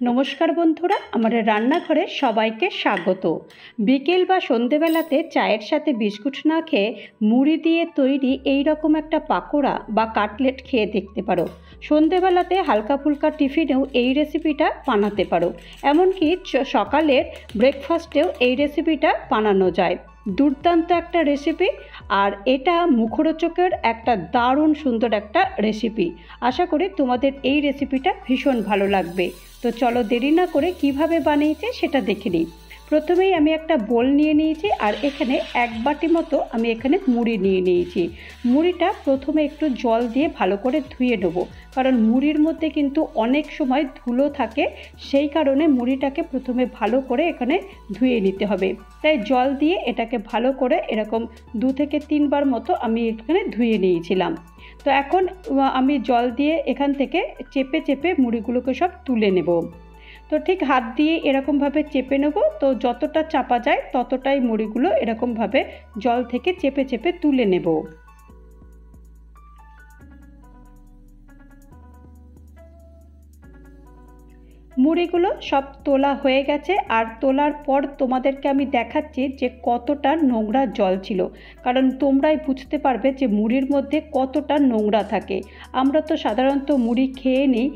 নমস্কার বন্ধুরা, আমার রান্নাঘরে সবাইকে স্বাগত। বিকেল বা সন্ধেবেলাতে চায়ের সাথে বিস্কুট না খেয়ে মুড়ি দিয়ে তৈরি এই রকম একটা পাকোড়া বা কাটলেট খেয়ে দেখতে পারো। সন্ধেবেলাতে হালকা ফুলকা টিফিনেও এই রেসিপিটা বানাতে পারো, এমনকি সকালের ব্রেকফাস্টেও এই রেসিপিটা বানানো যায়। দুর্দান্ত একটা রেসিপি, আর এটা মুখরোচকের একটা দারুণ সুন্দর একটা রেসিপি। আশা করি তোমাদের এই রেসিপিটা ভীষণ ভালো লাগবে। তো চলো দেরি না করে কিভাবে বানিয়েছে সেটা দেখে নিই। প্রথমেই আমি একটা বোল নিয়ে নিয়েছি, আর এখানে এক বাটি মতো আমি এখানে মুড়ি নিয়ে নিয়েছি। মুড়িটা প্রথমে একটু জল দিয়ে ভালো করে ধুয়ে নেবো, কারণ মুড়ির মধ্যে কিন্তু অনেক সময় ধুলো থাকে, সেই কারণে মুড়িটাকে প্রথমে ভালো করে এখানে ধুয়ে নিতে হবে। তাই জল দিয়ে এটাকে ভালো করে এরকম 2 থেকে 3 বার মতো আমি এখানে ধুয়ে নিয়েছিলাম। তো এখন আমি জল দিয়ে এখান থেকে চেপে চেপে মুড়িগুলোকে সব তুলে নেব। তো ঠিক হাত দিয়ে এরকমভাবে চেপে নেব, তো যতটা চাপা যায় ততটাই মুড়িগুলো এরকমভাবে জল থেকে চেপে চেপে তুলে নেব। মুড়িগুলো সব তোলা হয়ে গেছে, আর তোলার পর তোমাদেরকে আমি দেখাচ্ছি যে কতটা নোংরা জল ছিল, কারণ তোমরাই বুঝতে পারবে যে মুড়ির মধ্যে কতটা নোংরা থাকে। আমরা তো সাধারণত মুড়ি খেয়ে নিই,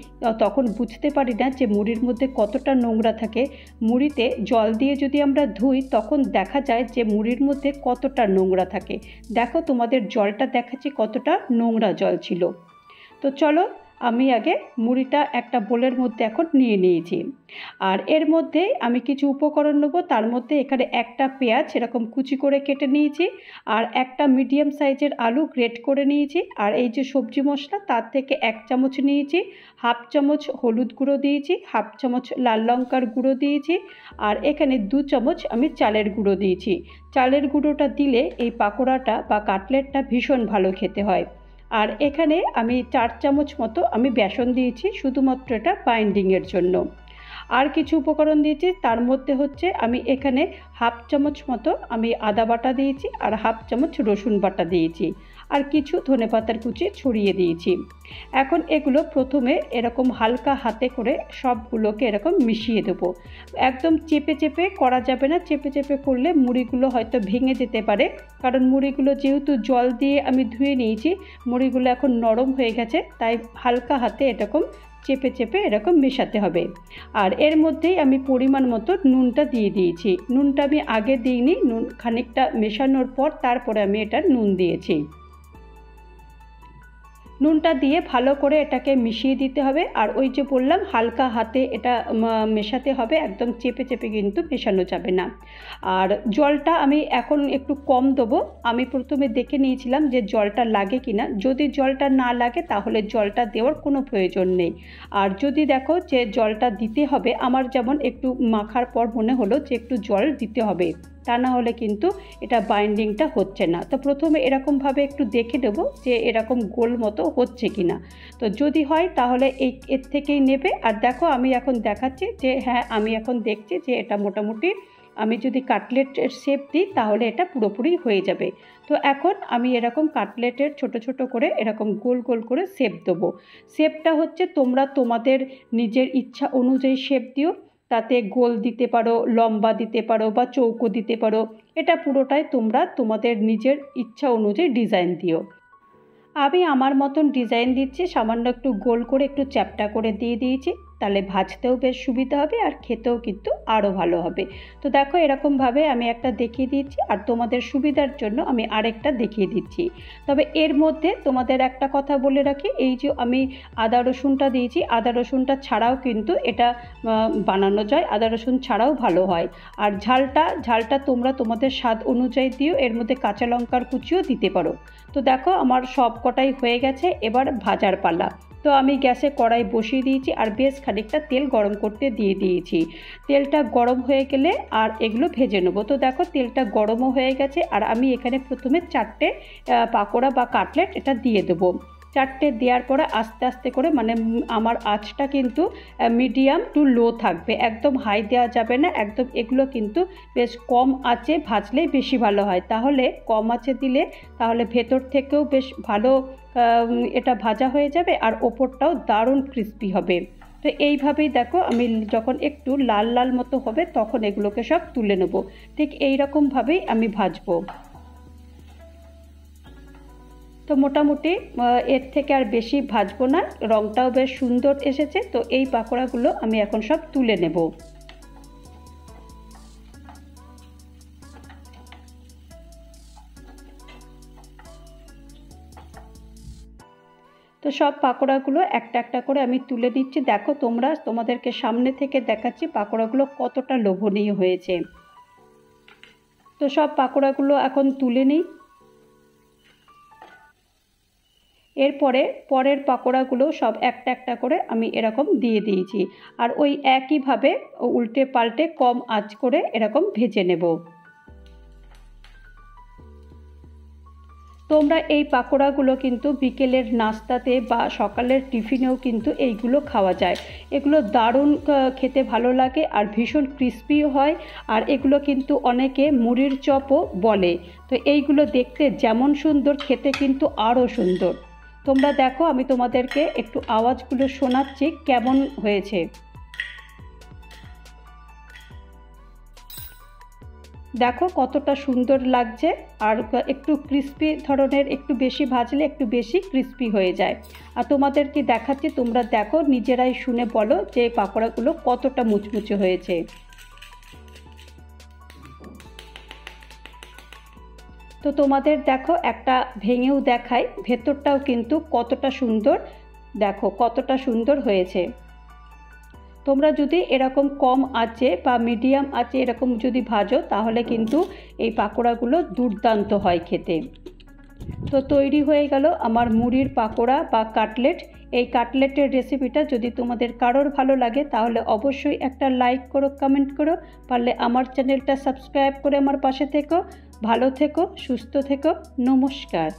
তখন বুঝতে পারি না যে মুড়ির মধ্যে কতটা নোংরা থাকে। মুড়িতে জল দিয়ে যদি আমরা ধুই তখন দেখা যায় যে মুড়ির মধ্যে কতটা নোংরা থাকে। দেখো, তোমাদের জলটা দেখাচ্ছি কতটা নোংরা জল ছিল। তো চলো, আমি আগে মুড়িটা একটা বোলের মধ্যে এখন নিয়ে নিয়েছি, আর এর মধ্যে আমি কিছু উপকরণ নেবো। তার মধ্যে এখানে একটা পেঁয়াজ এরকম কুচি করে কেটে নিয়েছি, আর একটা মিডিয়াম সাইজের আলু গ্রেট করে নিয়েছি, আর এই যে সবজি মশলা তার থেকে 1 চামচ নিয়েছি, হাফ চামচ হলুদ গুঁড়ো দিয়েছি, হাফ চামচ লাল লঙ্কার গুঁড়ো দিয়েছি, আর এখানে 2 চামচ আমি চালের গুঁড়ো দিয়েছি। চালের গুঁড়োটা দিলে এই পাকোড়াটা বা কাটলেটটা ভীষণ ভালো খেতে হয়। আর এখানে আমি 4 চামচ মতো আমি বেসন দিয়েছি, শুধুমাত্র এটা বাইন্ডিংয়ের জন্য। আর কিছু উপকরণ দিয়েছি, তার মধ্যে হচ্ছে আমি এখানে হাফ চামচ মতো আমি আদা বাটা দিয়েছি, আর হাফ চামচ রসুন বাটা দিয়েছি, আর কিছু ধনেপাতার কুচি ছড়িয়ে দিয়েছি। এখন এগুলো প্রথমে এরকম হালকা হাতে করে সবগুলোকে এরকম মিশিয়ে দেবো। একদম চেপে চেপে করা যাবে না, চেপে চেপে করলে মুড়িগুলো হয়তো ভেঙে যেতে পারে, কারণ মুড়িগুলো যেহেতু জল দিয়ে আমি ধুয়ে নিয়েছি, মুড়িগুলো এখন নরম হয়ে গেছে, তাই হালকা হাতে এরকম চেপে চেপে এরকম মেশাতে হবে। আর এর মধ্যেই আমি পরিমাণ মতো নুনটা দিয়ে দিয়েছি। নুনটা আমি আগে দিইনি, নুন খানিকটা মেশানোর পর তারপরে আমি এটা নুন দিয়েছি। নুনটা দিয়ে ভালো করে এটাকে মিশিয়ে দিতে হবে, আর ওই যে বললাম হালকা হাতে এটা মেশাতে হবে, একদম চেপে চেপে কিন্তু মেশানো যাবে না। আর জলটা আমি এখন একটু কম দেবো। আমি প্রথমে দেখে নিয়েছিলাম যে জলটা লাগে কিনা, যদি জলটা না লাগে তাহলে জলটা দেওয়ার কোনো প্রয়োজন নেই। আর যদি দেখো যে জলটা দিতে হবে, আমার যেমন একটু মাখার পর মনে হলো যে একটু জল দিতে হবে, তা না হলে কিন্তু এটা বাইন্ডিংটা হচ্ছে না। তো প্রথমে এরকমভাবে একটু দেখে নেবো যে এরকম গোল মতো হচ্ছে কিনা। তো যদি হয় তাহলে এর থেকেই নেবে। আর দেখো, আমি এখন দেখাচ্ছি যে হ্যাঁ, আমি এখন দেখছি যে এটা মোটামুটি আমি যদি কাটলেটের শেপ দিই তাহলে এটা পুরোপুরি হয়ে যাবে। তো এখন আমি এরকম কাটলেটের ছোট ছোট করে এরকম গোল গোল করে শেপ দেবো। শেপটা হচ্ছে তোমরা তোমাদের নিজের ইচ্ছা অনুযায়ী শেপ দিও, তাতে গোল দিতে পারো, লম্বা দিতে পারো, বা চৌকো দিতে পারো। এটা পুরোটাই তোমরা তোমাদের নিজের ইচ্ছা অনুযায়ী ডিজাইন দিও। আমি আমার মতন ডিজাইন দিচ্ছি, সামান্য একটু গোল করে একটু চ্যাপ্টা করে দিয়ে দিয়েছি, তাহলে ভাজতেও বেশ সুবিধা হবে আর খেতেও কিন্তু আরও ভালো হবে। তো দেখো, এরকমভাবে আমি একটা দেখিয়ে দিচ্ছি, আর তোমাদের সুবিধার জন্য আমি আরেকটা দেখিয়ে দিচ্ছি। তবে এর মধ্যে তোমাদের একটা কথা বলে রাখি, এই যে আমি আদা রসুনটা দিয়েছি, আদা রসুনটা ছাড়াও কিন্তু এটা বানানো যায়, আদা রসুন ছাড়াও ভালো হয়। আর ঝালটা তোমরা তোমাদের স্বাদ অনুযায়ী দিও, এর মধ্যে কাঁচা লঙ্কার কুচিও দিতে পারো। তো দেখো, আমার সব কটাই হয়ে গেছে, এবার ভাজার পালা। তো আমি গ্যাসে কড়াই বসিয়ে দিয়েছি, আর বেশ খানিকটা তেল গরম করতে দিয়ে দিয়েছি। তেলটা গরম হয়ে গেলে আর এগুলো ভেজে নেবো। তো দেখো, তেলটা গরমও হয়ে গেছে, আর আমি এখানে প্রথমে 4টে পাকোড়া বা কাটলেট এটা দিয়ে দেবো। 4টে দেওয়ার পরে আস্তে আস্তে করে, মানে আমার আঁচটা কিন্তু মিডিয়াম টু লো থাকবে, একদম হাই দেওয়া যাবে না একদম। এগুলো কিন্তু বেশ কম আঁচে ভাজলেই বেশি ভালো হয়, তাহলে কম আঁচে দিলে তাহলে ভেতর থেকেও বেশ ভালো এটা ভাজা হয়ে যাবে, আর ওপরটাও দারুণ ক্রিস্পি হবে। তো এইভাবেই দেখো আমি যখন একটু লাল লাল মতো হবে তখন এগুলোকে সব তুলে নেব। ঠিক এই রকমভাবেই আমি ভাজবো। তো মোটামুটি এর থেকে আর বেশি ভাজবো না, রঙটাও বেশ সুন্দর এসেছে। তো এই পাকোড়াগুলো আমি এখন সব তুলে নেব। তো সব পাকোড়াগুলো একটা একটা করে আমি তুলে নিচ্ছি। দেখো তোমরা, তোমাদেরকে সামনে থেকে দেখাচ্ছি পাকোড়াগুলো কতটা লোভনীয় হয়েছে। তো সব পাকোড়াগুলো এখন তুলে নিই। এরপরে পরের পাকোড়াগুলো সব একটা একটা করে আমি এরকম দিয়ে দিয়েছি, আর ওই একইভাবে উল্টে পাল্টে কম আঁচ করে এরকম ভেজে নেব। তোমরা এই পাকোড়াগুলো কিন্তু বিকেলের নাস্তাতে বা সকালের টিফিনেও কিন্তু এইগুলো খাওয়া যায়। এগুলো দারুণ খেতে ভালো লাগে আর ভীষণ ক্রিস্পিও হয়। আর এগুলো কিন্তু অনেকে মুড়ির চপও বলে। তো এইগুলো দেখতে যেমন সুন্দর, খেতে কিন্তু আরও সুন্দর। তোমরা দেখো, আমি তোমাদেরকে একটু আওয়াজগুলো শোনাচ্ছি কেমন হয়েছে। দেখো কতটা সুন্দর লাগছে। আর একটু ক্রিস্পি ধরনের, একটু বেশি ভাজলে একটু বেশি ক্রিস্পি হয়ে যায়। আর তোমাদেরকে দেখাচ্ছি, তোমরা দেখো, নিজেরাই শুনে বলো যে পাকোড়াগুলো কতটা মুচমুচে হয়েছে। তো তোমাদের দেখো একটা ভেঙেও দেখাই, ভেতরটাও কিন্তু কতটা সুন্দর, দেখো কতটা সুন্দর হয়েছে। তোমরা যদি এরকম কম আঁচে বা মিডিয়াম আঁচে এরকম যদি ভাজো তাহলে কিন্তু এই পাকোড়াগুলো দুর্দান্ত হয় খেতে। তো তৈরি হয়ে গেল আমার মুড়ির পাকোড়া বা কাটলেট। এই কাটলেটের রেসিপিটা যদি তোমাদের কারোর ভালো লাগে তাহলে অবশ্যই একটা লাইক করো, কমেন্ট করো, পারলে আমার চ্যানেলটা সাবস্ক্রাইব করে আমার পাশে থেকো। ভালো থেকো, সুস্থ থেকো, নমস্কার।